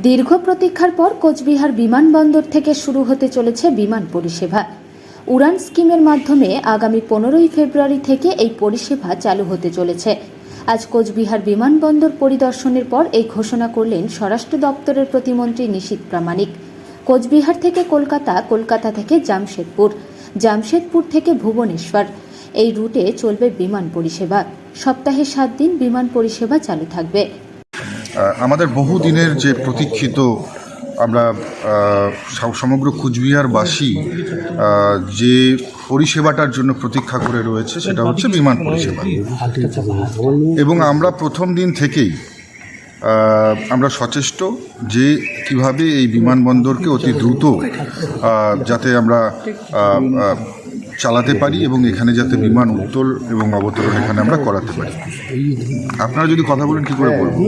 দীর্ঘ প্রতীক্ষার পর কোচবিহার বিমানবন্দর থেকে শুরু হতে চলেছে বিমান পরিষেবা। উড়ান স্কিমের মাধ্যমে আগামী 15ই ফেব্রুয়ারি থেকে এই পরিষেবা চালু হতে চলেছে। আজ কোচবিহার বিমানবন্দর পরিদর্শনের পর এই ঘোষণা করলেন স্বরাষ্ট্র দপ্তরের প্রতিমন্ত্রী নিশীথ প্রামাণিক। কোচবিহার থেকে কলকাতা, কলকাতা থেকে জামশেদপুর, জামশেদপুর থেকে ভুবনেশ্বর এই রুটে চলবে বিমান পরিষেবা। সপ্তাহে 7 দিন বিমান পরিষেবা চালু থাকবে। আমাদের বহুদিনের যে প্রতীক্ষিত, আমরা সমগ্র কুচবিহারবাসী যে পরিষেবাটার জন্য প্রতীক্ষা করে রয়েছে সেটা হচ্ছে বিমান পরিষেবা। এবং আমরা প্রথম দিন থেকেই আমরা সচেষ্ট যে কিভাবে এই বিমানবন্দরকে অতি দ্রুত যাতে আমরা চালাতে পারি এবং এখানে যাতে বিমান উত্তোলন এবং অবতরণ এখানে আমরা করাতে পারি। আপনারা যদি কথা বলেন কী করে বলবো।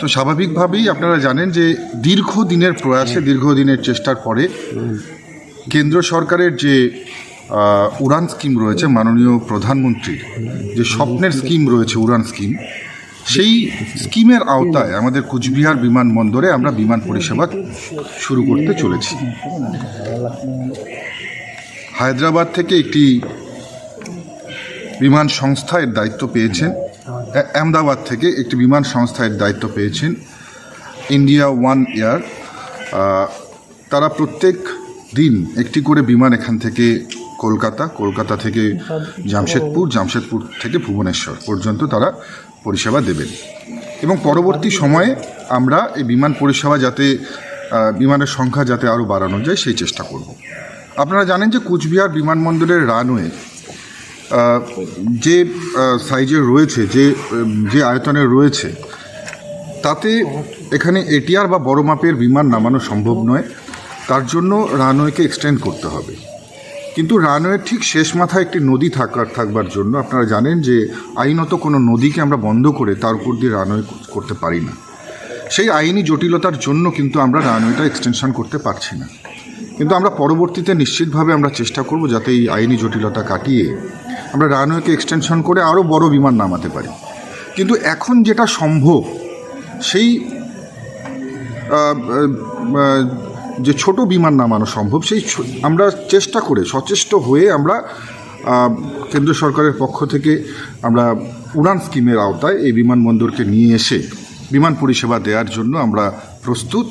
তো স্বাভাবিকভাবেই আপনারা জানেন যে দীর্ঘদিনের প্রয়াসে, দীর্ঘদিনের চেষ্টার পরে কেন্দ্র সরকারের যে উড়ান স্কিম রয়েছে, মাননীয় প্রধানমন্ত্রীর যে স্বপ্নের স্কিম রয়েছে উড়ান স্কিম, সেই স্কিমের আওতায় আমাদের কুচবিহার বিমানবন্দরে আমরা বিমান পরিষেবা শুরু করতে চলেছি। হায়দ্রাবাদ থেকে একটি বিমান সংস্থা এর দায়িত্ব পেয়েছেন, আহমেদাবাদ থেকে একটি বিমান সংস্থা এর দায়িত্ব পেয়েছেন ইন্ডিয়া ওয়ান এয়ার। তারা প্রত্যেক দিন একটি করে বিমান এখান থেকে কলকাতা, কলকাতা থেকে জামশেদপুর, জামশেদপুর থেকে ভুবনেশ্বর পর্যন্ত তারা পরিষেবা দেবেন। এবং পরবর্তী সময়ে আমরা এই বিমান পরিষেবা যাতে বিমানের সংখ্যা যাতে আরও বাড়ানো যায় সেই চেষ্টা করব। আপনারা জানেন যে কুচবিহার বিমানবন্দরের রানওয়ে যে সাইজের রয়েছে, যে আয়তনের রয়েছে, তাতে এখানে এটিআর বা বড় মাপের বিমান নামানো সম্ভব নয়। তার জন্য রানওয়েকে এক্সটেন্ড করতে হবে। কিন্তু রানওয়ের ঠিক শেষ মাথায় একটি নদী থাকবার জন্য আপনারা জানেন যে আইনত কোনো নদীকে আমরা বন্ধ করে তার উপর দিয়ে রানওয়ে করতে পারি না। সেই আইনি জটিলতার জন্য কিন্তু আমরা রানওয়েটা এক্সটেনশন করতে পারছি না। কিন্তু আমরা পরবর্তীতে নিশ্চিতভাবে আমরা চেষ্টা করব যাতে এই আইনি জটিলতা কাটিয়ে আমরা রানওয়েকে এক্সটেনশন করে আরও বড় বিমান নামাতে পারি। কিন্তু এখন যেটা সম্ভব, সেই যে ছোট বিমান নামানো সম্ভব, সেই আমরা চেষ্টা করে সচেষ্ট হয়ে আমরা কেন্দ্র সরকারের পক্ষ থেকে আমরা উড়ান স্কিমের আওতায় এই বিমানবন্দরকে নিয়ে এসে বিমান পরিষেবা দেওয়ার জন্য আমরা প্রস্তুত।